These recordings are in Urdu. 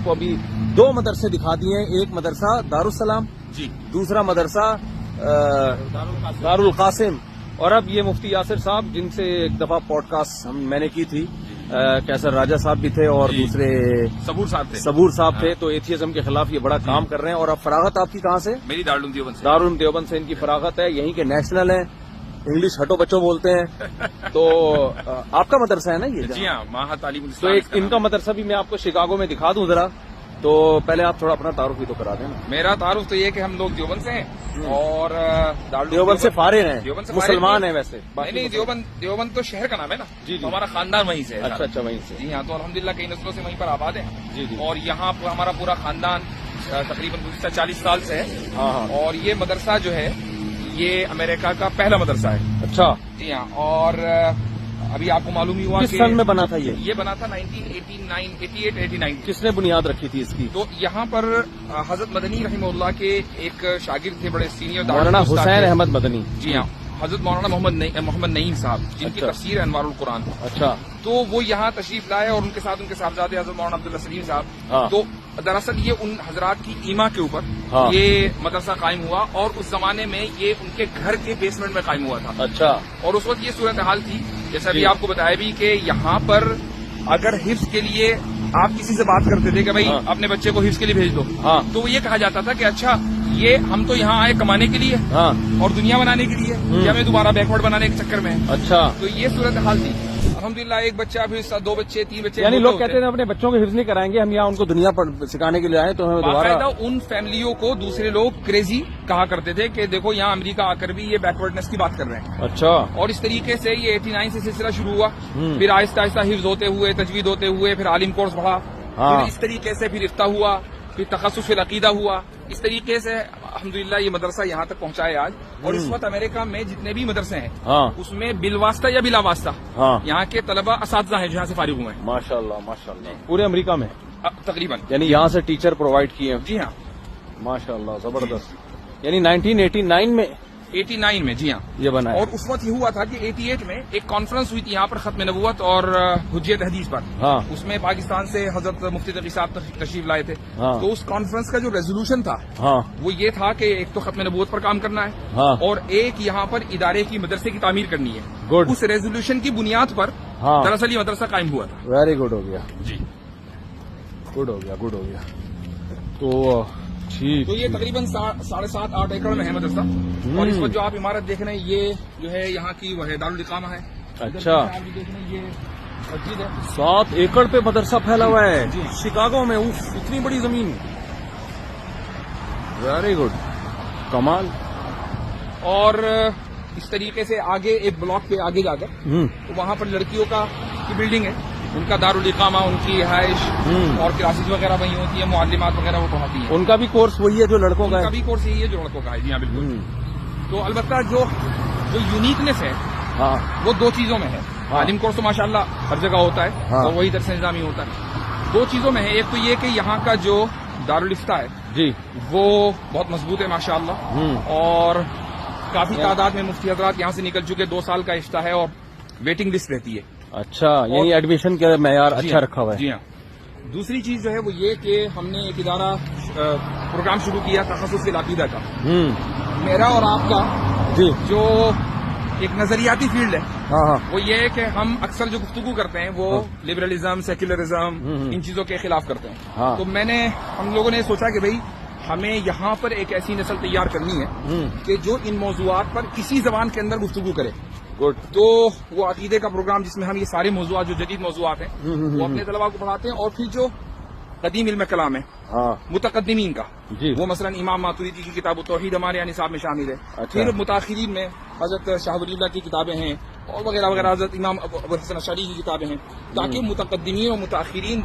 آپ کو ابھی دو مدرسے دکھا دیے ہیں. ایک مدرسہ دارالسلام جی, دوسرا مدرسہ دارالقاسم. اور اب یہ مفتی یاسر صاحب جن سے ایک دفعہ پوڈ کاسٹ میں نے کی تھی, کیسر راجہ صاحب بھی تھے اور دوسرے صبور صاحب تھے, تو ایتھیزم کے خلاف یہ بڑا کام کر رہے ہیں. اور اب فراغت آپ کی کہاں سے؟ میری دارالعلوم دیوبند سے. دارالعلوم دیوبند سے ان کی فراغت ہے. یہیں کے نیشنل ہیں, انگلش ہٹو بچوں بولتے ہیں. تو آپ کا مدرسہ ہے نا یہ؟ جی ہاں, ماہا تعلیم. تو ایک ان کا مدرسہ بھی میں آپ کو شکاگو میں دکھا دوں ذرا. تو پہلے آپ تھوڑا اپنا تعارف بھی تو کرا دیں نا. میرا تعارف تو یہ کہ ہم لوگ دیوبند سے ہیں اور دیوبند سے فارغ ہیں, مسلمان ہیں ویسے. نہیں, دیوبند تو شہر کا نام ہے نا. جی, ہمارا خاندان وہیں سے ہے. اچھا, وہیں سے. جی ہاں, تو الحمدللہ کئی نسلوں سے وہیں پر آباد ہیں. جی, اور یہاں ہمارا پورا خاندان تقریباً گزشتہ 40 سال سے ہے. ہاں, اور یہ مدرسہ جو ہے یہ امریکہ کا پہلا مدرسہ ہے. اچھا. جی ہاں, اور ابھی آپ کو معلوم ہی ہوا کس سن میں بنا تھا یہ بنا تھا 1988-89. کس نے بنیاد رکھی تھی اس کی؟ تو یہاں پر حضرت مدنی رحمہ اللہ کے ایک شاگرد تھے, بڑے سینئر مولانا حسین احمد مدنی. جی ہاں, حضرت مولانا محمد نعیم صاحب, جن کی تفسیر ہے انوار القرآن. اچھا. تو وہ یہاں تشریف لائے اور ان کے ساتھ ان کے صاحبزادے حضرت مولانا عبداللہ سلیم صاحب. تو دراصل یہ ان حضرات کی ایما کے اوپر یہ مدرسہ قائم ہوا, اور اس زمانے میں یہ ان کے گھر کے بیسمنٹ میں قائم ہوا تھا. اچھا. اور اس وقت یہ صورتحال تھی, جیسا بھی آپ کو بتایا بھی, کہ یہاں پر اگر حفظ کے لیے آپ کسی سے بات کرتے تھے کہ بھائی اپنے بچے کو حفظ کے لیے بھیج دو, تو وہ یہ کہا جاتا تھا کہ اچھا یہ ہم تو یہاں آئے کمانے کے لیے اور دنیا بنانے کے لیے, یا ہمیں دوبارہ بیکورڈ بنانے کے چکر میں. اچھا. تو یہ صورتحال تھی. الحمدللہ ایک بچہ, پھر 2 بچے, 3 بچے. یعنی لوگ کہتے ہیں اپنے بچوں کو حفظ نہیں کرائیں گے, ہم یہاں ان کو دنیا پر سکھانے کے لیے آئے, تو ہمیں دوبارہ. ان فیملیوں کو دوسرے لوگ کریزی کہا کرتے تھے کہ دیکھو یہاں امریکہ آ کر بھی یہ بیکورڈنس کی بات کر رہے ہیں. اچھا. اور اس طریقے سے یہ 89 سے سلسلہ شروع ہوا, پھر آہستہ آہستہ حفظ ہوتے ہوئے, تجوید ہوتے ہوئے, پھر عالم کورس بڑھا, پھر اس طریقے سے پھر افتاح ہوا, پھر تخصص فی العقیدہ ہوا. اس طریقے سے الحمدللہ یہ مدرسہ یہاں تک پہنچا ہے آج. اور اس وقت امریکہ میں جتنے بھی مدرسے ہیں اس میں بالواسطہ یا بلا واسطہ یہاں کے طلبہ اساتذہ ہیں جو یہاں سے فارغ ہوئے ہیں. ماشاءاللہ ماشاءاللہ. پورے امریکہ میں تقریباً, یعنی یہاں سے ٹیچر پرووائڈ کیے ہیں. جی ہاں, ماشاءاللہ, زبردست. یعنی 1989 میں 89 میں, جی ہاں, یہ بنا. اور اس وقت یہ ہوا تھا کہ 88 میں ایک کانفرنس ہوئی تھی یہاں پر ختم نبوت اور حجیت حدیث پر. اس میں پاکستان سے حضرت مفتی تقی صاحب تشریف لائے تھے. تو اس کانفرنس کا جو ریزولوشن تھا وہ یہ تھا کہ ایک تو ختم نبوت پر کام کرنا ہے, اور ایک یہاں پر ادارے کی مدرسے کی تعمیر کرنی ہے. اس ریزولوشن کی بنیاد پر دراصل یہ مدرسہ قائم ہوا تھا. ویری گڈ ہو گیا. جی, گڈ ہو گیا. تو ٹھیک. تو یہ تقریباً 7.5-8 ایکڑ میں ہے مدرسہ. اور اس وقت جو آپ عمارت دیکھ رہے ہیں یہ جو ہے یہاں کی وہ ہے دارالاقامہ ہے. اچھا. آپ دیکھ رہے ہیں یہ مسجد ہے. 7 ایکڑ پہ مدرسہ پھیلا ہوا ہے شکاگو میں. اتنی بڑی زمین. ویری گڈ, کمال. اور اس طریقے سے آگے ایک بلاک پہ آگے جا کر وہاں پر لڑکیوں کی بلڈنگ ہے, ان کا دارالاقامہ, ان کی رہائش اور کلاسز وغیرہ وہیں ہوتی ہیں, معلمات وغیرہ وہ پڑھاتی ہیں. ان کا بھی کورس وہی ہے جو لڑکوں کا ہے. ان کا بھی کورس یہی ہے جو لڑکوں کا ہے. جی ہاں, بالکل. تو البتہ جو یونیکنیس ہے وہ 2 چیزوں میں ہے. عالم کورس تو ماشاءاللہ ہر جگہ ہوتا ہے اور وہی درس نظامی ہوتا ہے. 2 چیزوں میں ہے. ایک تو یہ کہ یہاں کا جو دارالافتاء ہے جی وہ بہت مضبوط ہے ماشاءاللہ, اور کافی تعداد میں مفتی حضرات یہاں سے نکل چکے. 2 سال کا افتاح ہے اور ویٹنگ لسٹ رہتی ہے. اچھا, یعنی ایڈمیشن کا معیار اچھا رکھا ہوا ہے. جی ہاں. دوسری چیز جو ہے وہ یہ کہ ہم نے ایک ادارہ پروگرام شروع کیا تخصص فی العقیدہ کا. میرا اور آپ کا جو ایک نظریاتی فیلڈ ہے وہ یہ ہے کہ ہم اکثر جو گفتگو کرتے ہیں وہ لبرلزم, سیکولرزم, ان چیزوں کے خلاف کرتے ہیں. تو ہم لوگوں نے سوچا کہ بھئی ہمیں یہاں پر ایک ایسی نسل تیار کرنی ہے کہ جو ان موضوعات پر کسی زبان کے اندر گفتگو کرے. تو وہ عقیدے کا پروگرام جس میں ہم یہ سارے موضوعات جو جدید موضوعات ہیں وہ اپنے طلباء کو پڑھاتے ہیں. اور پھر جو قدیم علم کلام ہے متقدمین کا, وہ مثلا امام ماتوریدی کی کتاب التوحید ہمارے یہاں نصاب میں شامل ہے. پھر متاخرین میں حضرت شاہ ولی اللہ کی کتابیں ہیں اور وغیرہ وغیرہ, حضرت امام ابو الحسن اشعری کی کتابیں ہیں, تاکہ متقدمین اور متاخرین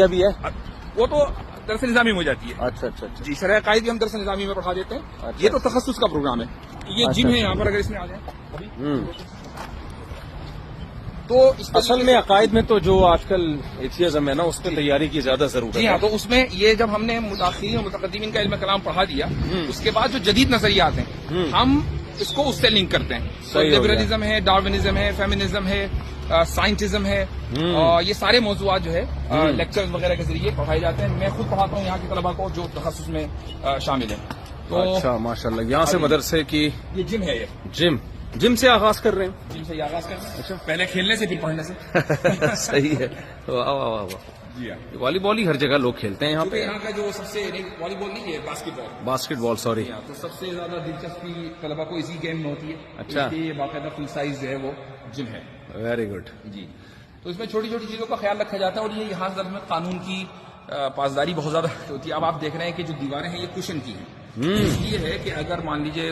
بھی ہے. وہ تو درس نظامی میں ہو جاتی ہے. اچھا. جی, شرح عقائد بھی ہم درس نظامی میں پڑھا دیتے ہیں. یہ تو تخصص کا پروگرام ہے. یہ جم ہے یہاں پر, اگر اس میں آ جائیں. تو اصل میں عقائد میں تو جو آج کل ایتھیزم ہے نا, اس پہ تیاری کی زیادہ ضرورت ہے. جی ہاں, تو اس میں یہ جب ہم نے متاخرین اور متقدمین کا علم کلام پڑھا دیا, اس کے بعد جو جدید نظریات ہیں ہم اس کو اس سے لنک کرتے ہیں. لبرلزم ہے, ڈارونزم ہے, فیمنزم ہے, سائنٹزم ہے، یہ سارے موضوعات جو ہے لیکچرز وغیرہ کے ذریعے پڑھائے جاتے ہیں. میں خود پڑھاتا ہوں یہاں کے طلباء کو جو تخصص میں شامل ہیں. تو اچھا ماشاء اللہ. یہاں سے مدرسے کی یہ جم ہے، یہ جم سے آغاز کر رہے ہیں. جم سے یہ آغاز کرتے ہیں. پہلے کھیلنے سے پھر پڑھنے سے. صحیح ہے. واہ واہ واہ واہ. جی ہاں. والی بال ہی ہر جگہ لوگ کھیلتے ہیں یہاں پہ. یہاں کا جو سب سے والی بال نہیں ہے، باسکٹ بال سوری. تو سب سے زیادہ دلچسپی طلبا کو اسی گیم میں ہوتی ہے. اچھا. یہ باقاعدہ فل سائز جو ہے وہ جم ہے. Very good. جی. تو اس میں چھوٹی چھوٹی چیزوں کا خیال رکھا جاتا ہے، اور یہ یہاں میں قانون کی پاسداری بہت زیادہ ہوتی ہے. اب آپ دیکھ رہے ہیں کہ جو دیواریں ہیں یہ کشن کی ہیں. یہ ہے کہ اگر مان لیجیے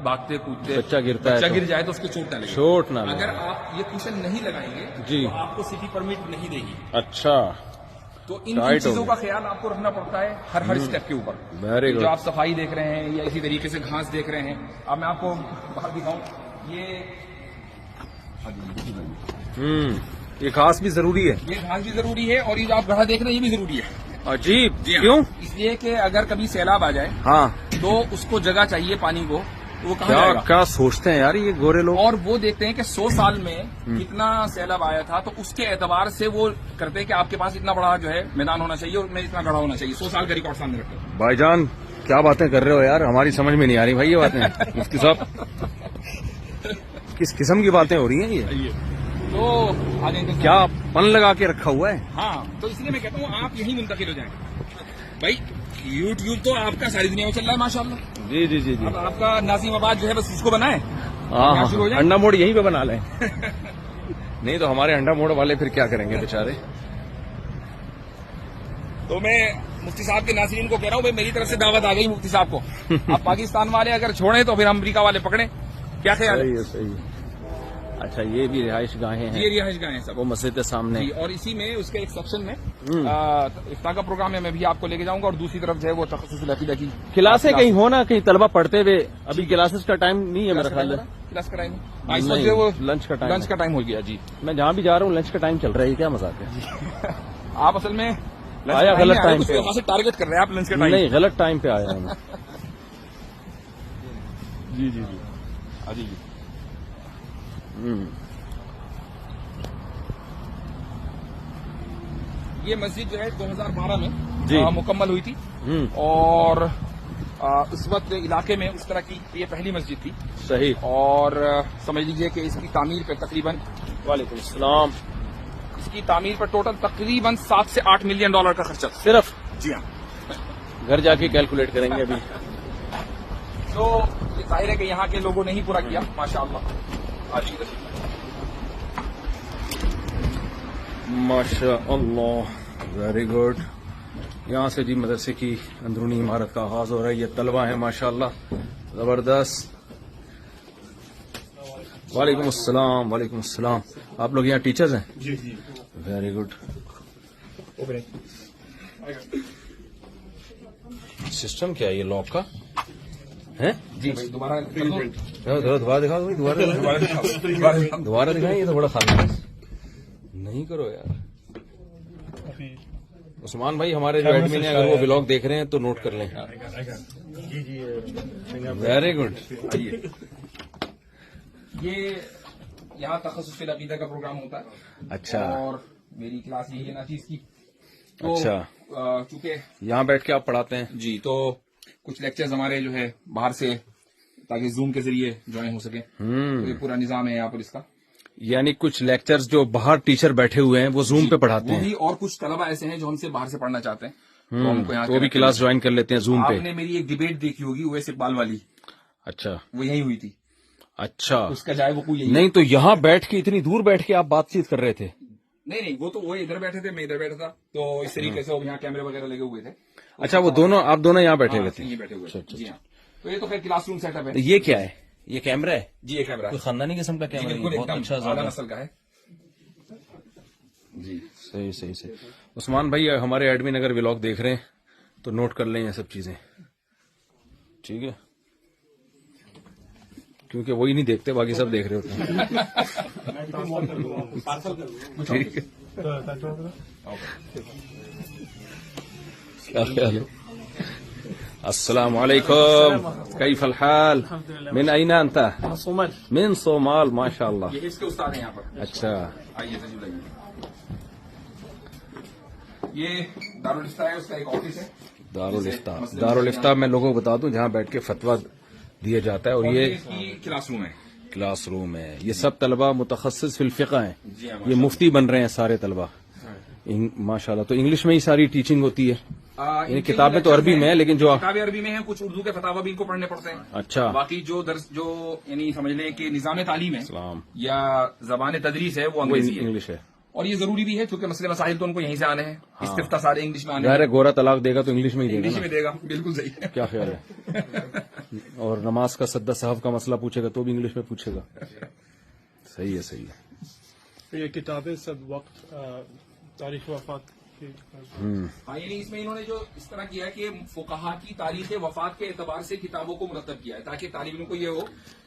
بھاگتے کودتے بچہ گر جائے تو اس کو چوٹ نہ لگے. چوٹ نہ لگے. اگر آپ یہ کشن نہیں لگائیں گے جی تو آپ کو سٹی پرمٹ نہیں دے گی. اچھا. تو ان چیزوں کا خیال آپ کو رکھنا پڑتا ہے ہر اسٹیپ کے اوپر. Very good. جو آپ صفائی دیکھ رہے ہیں یا اسی طریقے سے گھاس دیکھ رہے ہیں. اب میں آپ کو باہر دکھاؤں. یہ گھاس بھی ضروری ہے. یہ گھاس بھی ضروری ہے، اور یہ جو آپ گڑھا دیکھ رہے ہیں یہ بھی ضروری ہے. عجیب. جی ہاں. کیوں؟ اس لیے کہ اگر کبھی سیلاب آ جائے ہاں تو اس کو جگہ چاہیے پانی کو، وہ کہاں جائے گا؟ کیا سوچتے ہیں یار یہ گورے لوگ. اور وہ دیکھتے ہیں کہ 100 سال میں کتنا سیلاب آیا تھا، تو اس کے اعتبار سے وہ کرتے ہیں کہ آپ کے پاس اتنا بڑا جو ہے میدان ہونا چاہیے اور میں اتنا گڑھا ہونا چاہیے. 100 سال کا ریکارڈ سامنے رکھتے ہیں. بھائی جان کیا باتیں کر رہے ہو یار، ہماری سمجھ میں نہیں آ رہی بھائی یہ باتیں. مفتی صاحب کس قسم کی باتیں ہو رہی ہیں یہ؟ تو کیا پن لگا کے رکھا ہوا ہے؟ ہاں. تو اس لیے میں کہتا ہوں آپ یہیں منتقل ہو جائیں. بھائی یوٹیوب تو آپ کا ساری دنیا میں چل رہا ہے ماشاء اللہ. جی جی جی جی. اب آپ کا نازیم آباد جو ہے بس اس کو بنائے. ہاں انڈا موڑ یہیں پہ بنا لیں. نہیں تو ہمارے انڈا موڑ والے پھر کیا کریں گے بیچارے. تو میں مفتی صاحب کے ناظرین کو کہہ رہا ہوں بھائی میری طرف سے دعوت آ گئی مفتی صاحب کو. آپ پاکستان والے اگر چھوڑیں تو پھر امریکہ والے پکڑیں. کیا خیال ہے؟ صحیح. اچھا یہ بھی رہائش گاہیں ہیں. یہ رہائش گاہیں سب وہ مسجد کے سامنے. اور اسی میں اس کے ایک سیکشن میں افطار کا پروگرام ہے، میں بھی آپ کو لے کے جاؤں گا. اور دوسری طرف جو ہے وہ تخصص العقیدہ کی کلاسیں کہیں ہونا کہیں طلبہ پڑھتے ہوئے. ابھی کلاسز کا ٹائم نہیں ہے میرا خیال ہے. کلاس کرائیں گے اس وقت جو وہ لنچ کا ٹائم ہو گیا. جی میں جہاں بھی جا رہا ہوں لنچ کا ٹائم چل رہا ہے. کیا مذاق ہے. آپ اصل میں آیا غلط ٹائم پہ. ٹارگیٹ کر رہے ہیں آپ لنچ کا ٹائم. نہیں غلط ٹائم پہ آیا ہوں. جی جی جی. یہ مسجد جو ہے 2012 میں مکمل ہوئی تھی، اور اس وقت علاقے میں اس طرح کی یہ پہلی مسجد تھی. صحیح. اور سمجھ لیجئے کہ اس کی تعمیر پہ تقریباً وعلیکم السلام اس کی تعمیر پر ٹوٹل تقریباً 7 سے 8 ملین ڈالر کا خرچہ صرف. جی ہاں. گھر جا کے کیلکولیٹ کریں گے ابھی. تو یہ ظاہر ہے کہ یہاں کے لوگوں نے ہی پورا کیا ماشاء اللہ. ماشاء اللہ ویری گڈ. یہاں سے جی مدرسے کی اندرونی عمارت کا آغاز ہو رہا ہے. یہ طلبہ ہیں ماشاء اللہ زبردست. وعلیکم السلام. وعلیکم السلام. آپ لوگ یہاں ٹیچرز ہیں؟ جی جی. Very good. سسٹم کیا ہے یہ لاک کا ہے؟ جی دوبارہ دکھاؤ. دوبارہ دکھائیں. یہ تو بڑا خالی نہیں کرو یار. عثمان بھائی ہمارے جو ایڈمن ہیں اگر وہ ولاگ دیکھ رہے ہیں تو نوٹ کر لیں. Very good. یہ یہاں تخصص العقیدہ کا پروگرام ہوتا ہے. اچھا. اور میری کلاس یہی ہے نا چیز کی. اچھا. چونکہ یہاں بیٹھ کے آپ پڑھاتے ہیں؟ جی. تو کچھ لیکچرز ہمارے جو ہے باہر سے تاکہ زوم کے ذریعے جوائن ہو سکے. تو یہ پورا نظام ہے یہاں پر اس کا. یعنی کچھ لیکچرز جو باہر ٹیچر بیٹھے ہوئے ہیں وہ زوم پہ پڑھاتے ہیں. اور کچھ طلبہ ایسے ہیں جو ہم سے باہر سے پڑھنا چاہتے ہیں تو ہم کو یہاں وہ بھی کلاس جوائن کر لیتے ہیں زوم پہ. آپ نے میری ایک ڈیبیٹ دیکھی ہوگی اویس اقبال والی. اچھا. وہ یہی ہوئی تھی. اچھا. اس کا جائے وہ نہیں تو یہاں بیٹھ کے اتنی دور بیٹھ کے آپ بات چیت کر رہے تھے؟ نہیں وہ تو وہ ادھر بیٹھے تھے میں ادھر بیٹھا تھا. تو اس طریقے سے یہاں کیمرے وغیرہ لگے ہوئے تھے. اچھا وہ دونوں آپ دونوں یہاں بیٹھے ہوئے تھے؟ یہیں بیٹھے ہوئے. جی ہاں. تو یہ تو خیر کلاس روم سیٹ اپ ہے. یہ کیا ہے؟ یہ کیمرہ ہے؟ جی یہ کیمرہ کوئی خاندانی قسم کا کیمرہ ہے. بہت اچھا اعلیٰ نسل کا ہے. جی صحیح صحیح صحیح. عثمان بھائی ہمارے ایڈمن اگر ولاگ دیکھ رہے ہیں تو نوٹ کر لیں یہ سب چیزیں. ٹھیک ہے کیونکہ وہی نہیں دیکھتے باقی سب دیکھ رہے ہوتے ہیں. ٹھیک ہے. کیا خیال ہے؟ السلام علیکم. کیف الحال؟ من اين انت؟ صومال. من صومال. ما شاء الله. یہ اس کے استاد ہیں یہاں پر. اچھا آئیے تشریف لائیے. یہ دارالفتہ ہے, اس کا ایک آفس ہے. دارالفتہ میں لوگوں کو بتا دوں جہاں بیٹھ کے فتویٰ دیا جاتا ہے, اور یہ کلاس روم ہے. کلاس روم ہے. یہ سب طلبہ متخصص فی الفقہ ہیں, یہ مفتی بن رہے ہیں سارے طلبہ ماشاءاللہ. تو انگلش میں ہی ساری ٹیچنگ ہوتی ہے, یعنی کتابیں تو عربی میں ہیں لیکن جو کتابیں عربی میں ہیں, کچھ اردو کے فتاوی بھی ان کو پڑھنے پڑتے ہیں. اچھا. باقی جو درس جو یعنی سمجھ لیں کہ نظام تعلیم ہے یا زبان تدریس ہے وہ انگلش ہے. اور یہ ضروری بھی ہے کیونکہ مسئلے مسائل تو ان کو یہیں سے آنے ہیں. استفتاء سارے انگلش میں آنے ہیں. گورا طلاق دے گا تو انگلش میں ہی دے گا. بالکل صحیح. کیا خیال ہے؟ اور نماز کا سجدہ صحف کا مسئلہ پوچھے گا تو بھی انگلش میں پوچھے گا. صحیح ہے, صحیح ہے. یہ کتابیں سب وقت تاریخ وفات یعنی اس میں انہوں نے جو اس طرح کیا ہے کہ فقہا کی تاریخ وفات کے اعتبار سے کتابوں کو مرتب کیا ہے تاکہ طالب علم کو یہ ہو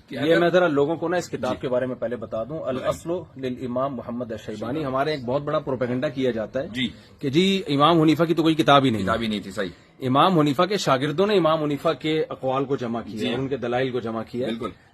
کہ یہ میں ذرا لوگوں کو نا اس کتاب کے بارے میں پہلے بتا دوں. الاصل للامام محمد الشیبانی. ہمارے ایک بہت بڑا پروپیگنڈا کیا جاتا ہے کہ جی امام حنیفہ کی تو کوئی کتاب ہی نہیں تھی. صحیح. امام حنیفہ کے شاگردوں نے امام حنیفہ کے اقوال کو جمع کیا اور ان کے دلائل کو جمع کیا,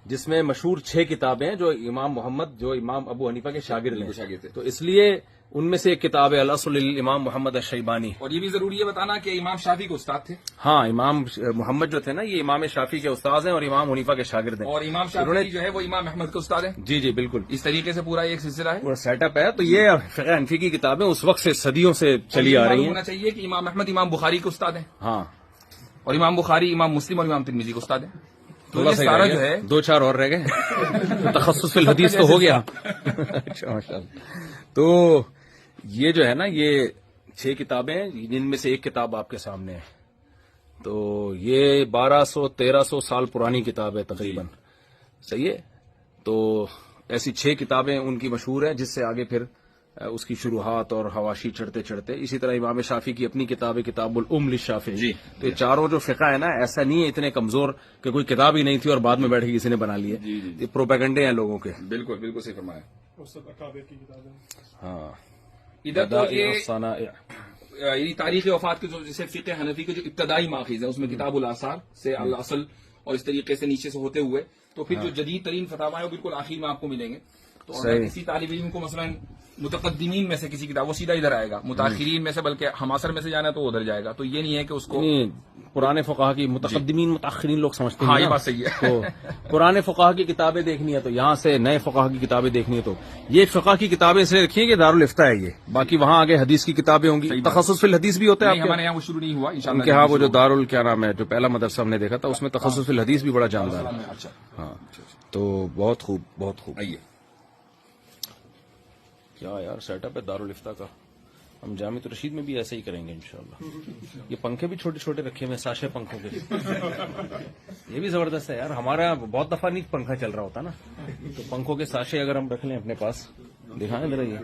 جس میں مشہور 6 کتابیں ہیں جو امام محمد جو امام ابو حنیفہ کے شاگرد ہیں. تو اس لیے ان میں سے ایک کتاب ہے الاصل للامام محمد الشیبانی. اور یہ بھی ضروری ہے بتانا کہ امام شافعی کے استاد تھے. ہاں, امام محمد جو تھے نا یہ امام شافعی کے استاد ہیں اور امام حنیفہ کے شاگرد ہیں. اور امام شافعی جو ہے وہ امام احمد کے استاد ہیں. جی جی بالکل. اس طریقے سے پورا ایک سلسلہ ہے, پورا سیٹ اپ ہے. تو یہ فقہ حنفی کی کتابیں اس وقت سے صدیوں سے چلی آ رہی ہیں. ہونا چاہیے کہ امام احمد امام بخاری کے استاد ہیں. ہاں, اور امام بخاری امام مسلم اور امام ترمذی کے استاد ہیں. تو یہ سارا جو ہے 2-4 اور رہ گئے. تخصص فی الحدیث تو ہو گیا. اچھا ماشاءاللہ. تو یہ جو ہے نا یہ 6 کتابیں جن میں سے ایک کتاب آپ کے سامنے ہے. تو یہ 1200-1300 سال پرانی کتاب ہے تقریباً. صحیح ہے. تو ایسی 6 کتابیں ان کی مشہور ہیں جس سے آگے پھر اس کی شروحات اور حواشی چڑھتے چڑھتے. اسی طرح امام شافعی کی اپنی کتاب ہے کتاب الام للشافعی. تو یہ چاروں جو فقہ ہے نا ایسا نہیں ہے اتنے کمزور کہ کوئی کتاب ہی نہیں تھی اور بعد میں بیٹھ کے کسی نے بنا لی ہے. یہ پروپیگنڈے ہیں لوگوں کے. بالکل بالکل صحیح فرمایا. ہاں, ادھر تو یہ تاریخ وفات کے جو جیسے فقہ حنفی کے جو ابتدائی ماخذ ہے اس میں کتاب الاثار سے الاصل اور اس طریقے سے نیچے سے ہوتے ہوئے تو پھر جو جدید ترین فتاوی ہیں وہ بالکل آخر میں آپ کو ملیں گے. تو اگر کسی طالب علم کو مثلا متقدمین میں سے کسی کتاب وہ سیدھا ادھر آئے گا, متاخرین میں سے بلکہ ہماسر میں سے جانا تو ادھر جائے گا. تو یہ نہیں ہے کہ اس کو پرانے فقہا کی متقدمین متاخرین لوگ سمجھتے ہیں. ہاں, یہ بات صحیح ہے. تو پرانے فقہا کی کتابیں دیکھنی ہے تو یہاں سے نئے فقہا کی کتابیں دیکھنی ہے تو یہ فقہ کی کتابیں اس لیے رکھیے کہ دارالفتہ ہے یہ. باقی وہاں آگے حدیث کی کتابیں ہوں گی. تخصص فی الحدیث بھی ہوتا ہے ہمارے یہاں, وہ شروع نہیں ہوا انشاءاللہ. کہ ہاں وہ جو دارال کیا نام ہے جو پہلا مدرسہ ہم نے دیکھا تھا اس میں تخصص فی الحدیث بھی بڑا جاندار ہے. ہاں, تو بہت خوب بہت خوب. آئیے کیا یار سیٹ اپ ہے دارالفتہ کا. ہم جامع رشید میں بھی ایسے ہی کریں گے انشاءاللہ. یہ پنکھے بھی چھوٹے چھوٹے رکھے ہوئے ساشے پنکھوں کے. یہ بھی زبردست ہے یار. ہمارا بہت دفعہ نہیں پنکھا چل رہا ہوتا نا, تو پنکھوں کے ساشے اگر ہم رکھ لیں اپنے پاس. دکھائیں ذرا یہ.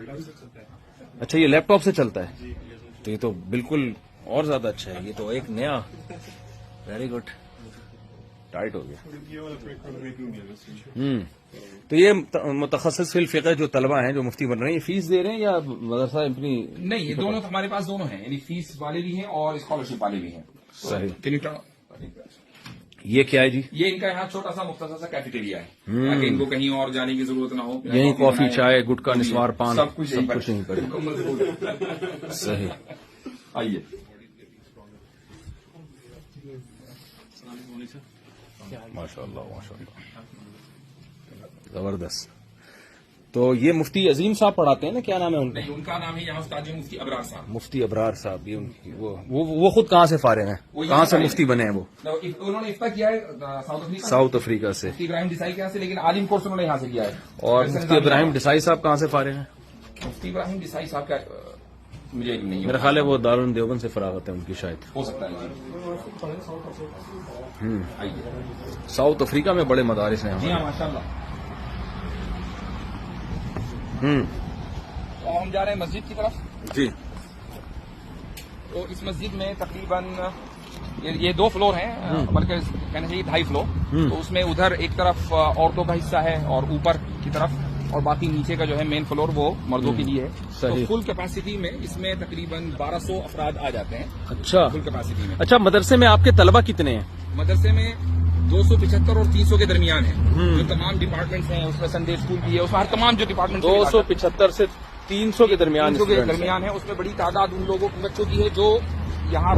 اچھا یہ لیپ ٹاپ سے چلتا ہے تو یہ تو بالکل اور زیادہ اچھا ہے. یہ تو ایک نیا ویری گڈ ٹائٹ ہو گیا. تو یہ متخصص فی الفقہ جو طلبہ ہیں جو مفتی بن رہے ہیں یہ فیس دے رہے ہیں یا مدرسہ اپنی؟ نہیں, یہ دونوں ہمارے پاس دونوں ہیں, یعنی فیس والے بھی ہیں اور اسکالرشپ والے بھی ہیں. صحیح. یہ کیا ہے جی؟ یہ ان کا یہاں چھوٹا سا مختصر سا کیفیٹیریا ہے تاکہ ان کو کہیں اور جانے کی ضرورت نہ ہو. یہیں کافی چائے گٹکا نسوار پان سب کچھ یہیں پر. صحیح. آئیے ماشاء اللہ ماشاء اللہ زبردست. تو یہ مفتی عظیم صاحب پڑھاتے ہیں نا, کیا نام ہے ان کا؟ ان کا نام ہے یہاں استاد مفتی ابرار صاحب. مفتی ابرار صاحب. یہ وہ خود کہاں سے فارغ ہیں, کہاں سے مفتی بنے ہیں وہ؟ انہوں نے افتتاح کیا ہے ساؤتھ افریقہ سے. مفتی ابراہیم ڈسائی کے یہاں سے, لیکن عالم کورس انہوں نے یہاں سے کیا ہے. اور مفتی ابراہیم ڈسائی صاحب کہاں سے فارغ ہیں؟ مفتی ابراہیم ڈسائی صاحب کا مجھے علم نہیں ہے. میرا خیال ہے وہ دارالعلوم دیوبند سے فراغت ہے ان کی شاید. ہو سکتا ہے. ساؤتھ افریقہ میں بڑے مدارس ہیں. جی ہاں ماشاء اللہ. تو ہم جا رہے ہیں مسجد کی طرف. جی. تو اس مسجد میں تقریباً یہ 2 فلور ہیں, بلکہ کہنا چاہیے 2.5 فلور. تو اس میں ادھر ایک طرف عورتوں کا حصہ ہے اور اوپر کی طرف, اور باقی نیچے کا جو ہے مین فلور وہ مردوں کے لیے ہے. تو فل کیپیسٹی میں اس میں تقریباً 1200 افراد آ جاتے ہیں. اچھا فل کیپیسٹی میں. اچھا, مدرسے میں آپ کے طلبہ کتنے ہیں؟ مدرسے میں 275 اور 300 کے درمیان ہے. جو تمام ڈپارٹمنٹس ہیں اس میں سنڈے اسکول بھی ہے, اس میں ہر تمام جو ڈپارٹمنٹ 275 سے 300 کے درمیان ہے, اس میں بڑی تعداد ان لوگوں بچوں کی ہے جو یہاں